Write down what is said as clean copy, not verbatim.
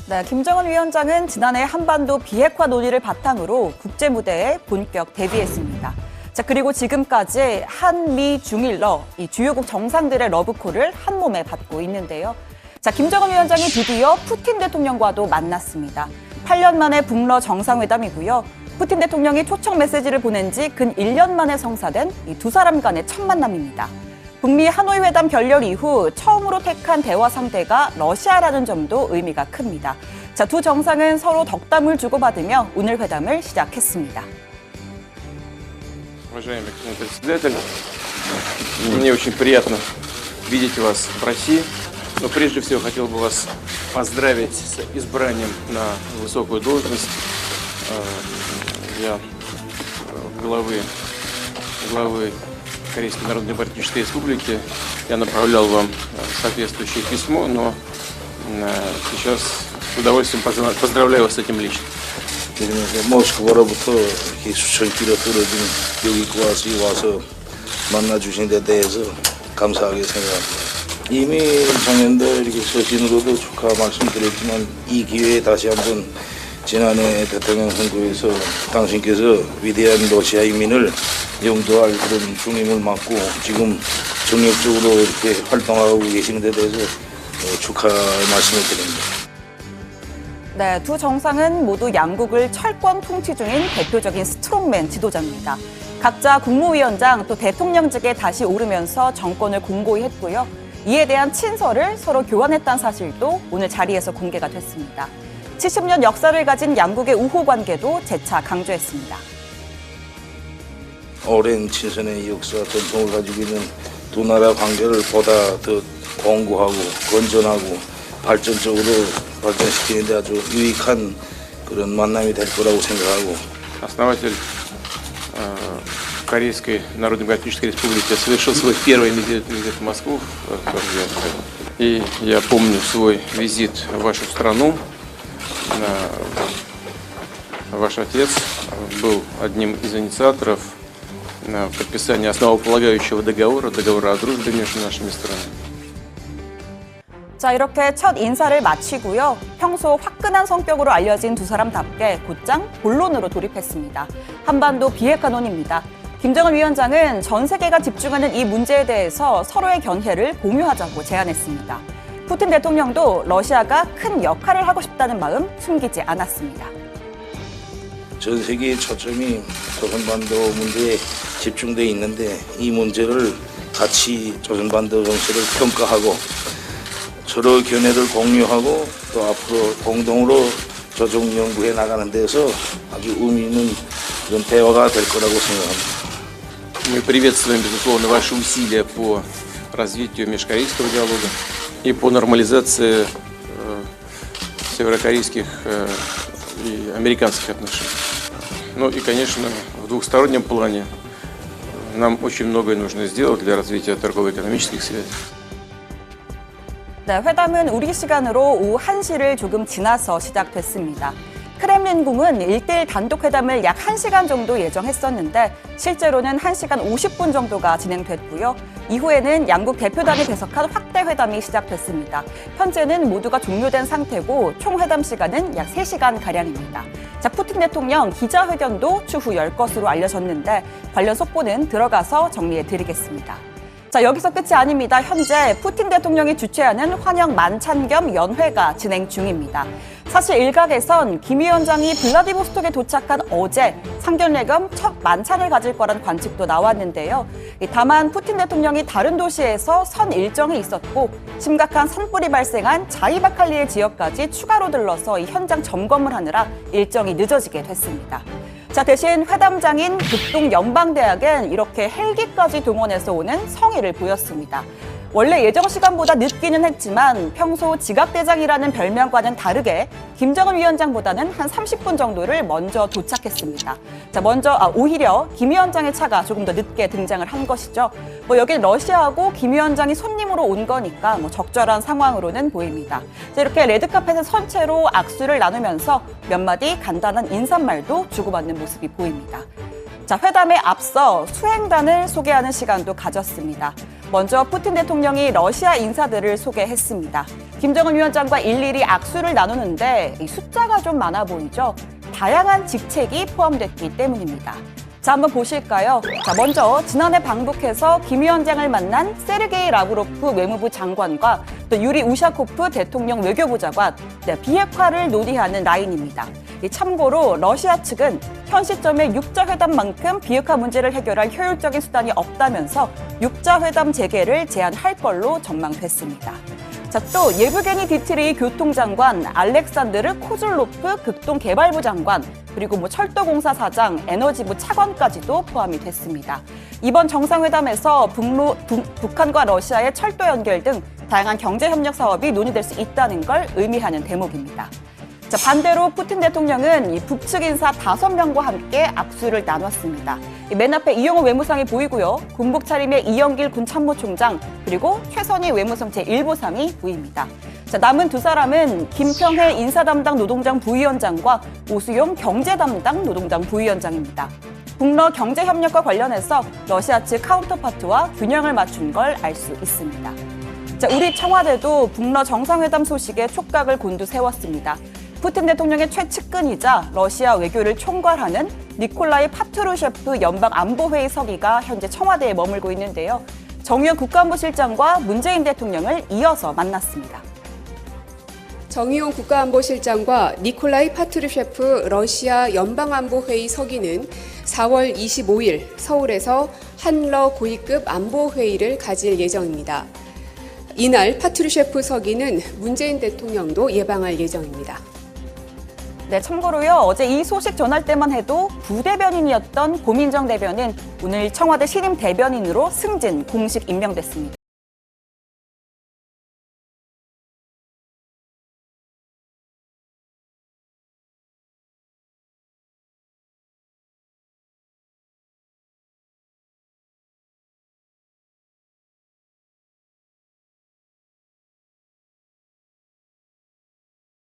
네, 김정은 위원장은 지난해 한반도 비핵화 논의를 바탕으로 국제 무대에 본격 데뷔했습니다. 자, 그리고 지금까지 한미 중일러 이 주요국 정상들의 러브콜을 한 몸에 받고 있는데요. 자, 김정은 위원장이 드디어 푸틴 대통령과도 만났습니다. 8년 만에 북러 정상회담이고요. 푸틴 대통령이 초청 메시지를 보낸 지 근 1년 만에 성사된 이 두 사람 간의 첫 만남입니다. 북미 하노이 회담 결렬 이후 처음으로 택한 대화 상대가 러시아라는 점도 의미가 큽니다. 자, 두 정상은 서로 덕담을 주고받으며 오늘 회담을 시작했습니다. Уважаемый господин председатель, мне очень приятно видеть вас в России. Но прежде всего хотел бы вас поздравить с избранием на высокую должность главы Корейской Народно-Демократической Республики. Я направлял вам соответствующее письмо, но сейчас с удовольствием поздравляю вас с этим лично. 모스크바로부터 이렇게 수천 킬로 떨어진 여기까지 와서 만나주신 데 대해서 감사하게 생각합니다. 이미 작년도 이렇게 서신으로도 축하 말씀드렸지만 이 기회에 다시 한번 지난해 대통령 선거에서 당신께서 위대한 러시아 인민을 영도할 그런 중임을 맡고 지금 정력적으로 이렇게 활동하고 계시는 데 대해서 축하 말씀을 드립니다. 네, 두 정상은 모두 양국을 철권 통치 중인 대표적인 스트롱맨 지도자입니다. 각자 국무위원장 또 대통령직에 다시 오르면서 정권을 공고히 했고요. 이에 대한 친서를 서로 교환했다는 사실도 오늘 자리에서 공개가 됐습니다. 70년 역사를 가진 양국의 우호 관계도 재차 강조했습니다. 오랜 친선의 역사 전통을 가지고 있는 두 나라 관계를 보다 더 공고하고 건전하고 발전적으로 발전시키는 데 아주 유익한 그런 만남이 될 거라고 생각하고. Основатель Корейской Народно-Демократической Республики совершил свой первый визит в Москву. И я помню свой визит в вашу страну. Ваш отец был одним из инициаторов подписания основополагающего договора о дружбе между нашими странами. 자, 이렇게 첫 인사를 마치고요. 평소 화끈한 성격으로 알려진 두 사람답게 곧장 본론으로 돌입했습니다. 한반도 비핵화 논의입니다. 김정은 위원장은 전 세계가 집중하는 이 문제에 대해서 서로의 견해를 공유하자고 제안했습니다. 푸틴 대통령도 러시아가 큰 역할을 하고 싶다는 마음 숨기지 않았습니다. 전 세계의 초점이 조선반도 문제에 집중돼 있는데 이 문제를 같이 조선반도 정세를 평가하고 서로 견해를 공유하고 또 앞으로 공동으로 조정 연구해 나가는 데서 아주 의미 있는 그런 대화가 될 거라고 생각합니다. Мы приветствуем, безусловно, ваши усилия по развитию межкорейского диалога и по нормализации северокорейских и американских отношений. Ну и, конечно, в двухстороннем плане нам очень многое нужно сделать для развития торгово-экономических связей. 네, 회담은 우리 시간으로 오후 1시를 조금 지나서 시작됐습니다. 크렘린궁은 1대1 단독 회담을 약 1시간 정도 예정했었는데 실제로는 1시간 50분 정도가 진행됐고요. 이후에는 양국 대표단이 배석한 확대 회담이 시작됐습니다. 현재는 모두가 종료된 상태고 총 회담 시간은 약 3시간가량입니다. 자, 푸틴 대통령 기자회견도 추후 열 것으로 알려졌는데 관련 속보는 들어가서 정리해 드리겠습니다. 자, 여기서 끝이 아닙니다. 현재 푸틴 대통령이 주최하는 환영 만찬 겸 연회가 진행 중입니다. 사실 일각에선 김 위원장이 블라디보스톡에 도착한 어제 상견례 겸 첫 만찬을 가질 거란 관측도 나왔는데요. 다만 푸틴 대통령이 다른 도시에서 선 일정이 있었고 심각한 산불이 발생한 자이바칼리의 지역까지 추가로 들러서 이 현장 점검을 하느라 일정이 늦어지게 됐습니다. 자, 대신 회담장인 북동연방대학은 이렇게 헬기까지 동원해서 오는 성의를 보였습니다. 원래 예정 시간보다 늦기는 했지만 평소 지각대장이라는 별명과는 다르게 김정은 위원장보다는 한 30분 정도를 먼저 도착했습니다. 자, 오히려 김 위원장의 차가 조금 더 늦게 등장을 한 것이죠. 여긴 러시아하고 김 위원장이 손님으로 온 거니까 적절한 상황으로는 보입니다. 자, 이렇게 레드카펫에 선 채로 악수를 나누면서 몇 마디 간단한 인사말도 주고받는 모습이 보입니다. 자, 회담에 앞서 수행단을 소개하는 시간도 가졌습니다. 먼저 푸틴 대통령이 러시아 인사들을 소개했습니다. 김정은 위원장과 일일이 악수를 나누는데 이 숫자가 좀 많아 보이죠? 다양한 직책이 포함됐기 때문입니다. 자, 한번 보실까요? 자, 먼저 지난해 방북해서 김 위원장을 만난 세르게이 라브로프 외무부 장관과 또 유리 우샤코프 대통령 외교부 장관, 비핵화를 논의하는 라인입니다. 참고로 러시아 측은 현 시점에 육자회담만큼 비핵화 문제를 해결할 효율적인 수단이 없다면서 육자회담 재개를 제안할 걸로 전망됐습니다. 자, 또 예브게니 디트리히 교통장관, 알렉산드르 코즐로프 극동개발부 장관, 그리고 철도공사 사장, 에너지부 차관까지도 포함이 됐습니다. 이번 정상회담에서 북한과 러시아의 철도 연결 등 다양한 경제협력 사업이 논의될 수 있다는 걸 의미하는 대목입니다. 자, 반대로 푸틴 대통령은 이 북측 인사 5명과 함께 악수를 나눴습니다. 맨 앞에 이영호 외무상이 보이고요. 군복 차림의 이영길 군 참모총장, 그리고 최선희 외무성 제1부상이 보입니다. 자, 남은 두 사람은 김평해 인사담당 노동장 부위원장과 오수용 경제담당 노동장 부위원장입니다. 북러 경제협력과 관련해서 러시아 측 카운터파트와 균형을 맞춘 걸 알 수 있습니다. 자, 우리 청와대도 북러 정상회담 소식에 촉각을 곤두세웠습니다. 푸틴 대통령의 최측근이자 러시아 외교를 총괄하는 니콜라이 파트루셰프 연방안보회의 서기가 현재 청와대에 머물고 있는데요. 정의용 국가안보실장과 문재인 대통령을 이어서 만났습니다. 정의용 국가안보실장과 니콜라이 파트루셰프 러시아 연방안보회의 서기는 4월 25일 서울에서 한러 고위급 안보회의를 가질 예정입니다. 이날 파트루셰프 서기는 문재인 대통령도 예방할 예정입니다. 네, 참고로요, 어제 이 소식 전할 때만 해도 부대변인이었던 고민정 대변인 오늘 청와대 신임 대변인으로 승진 공식 임명됐습니다.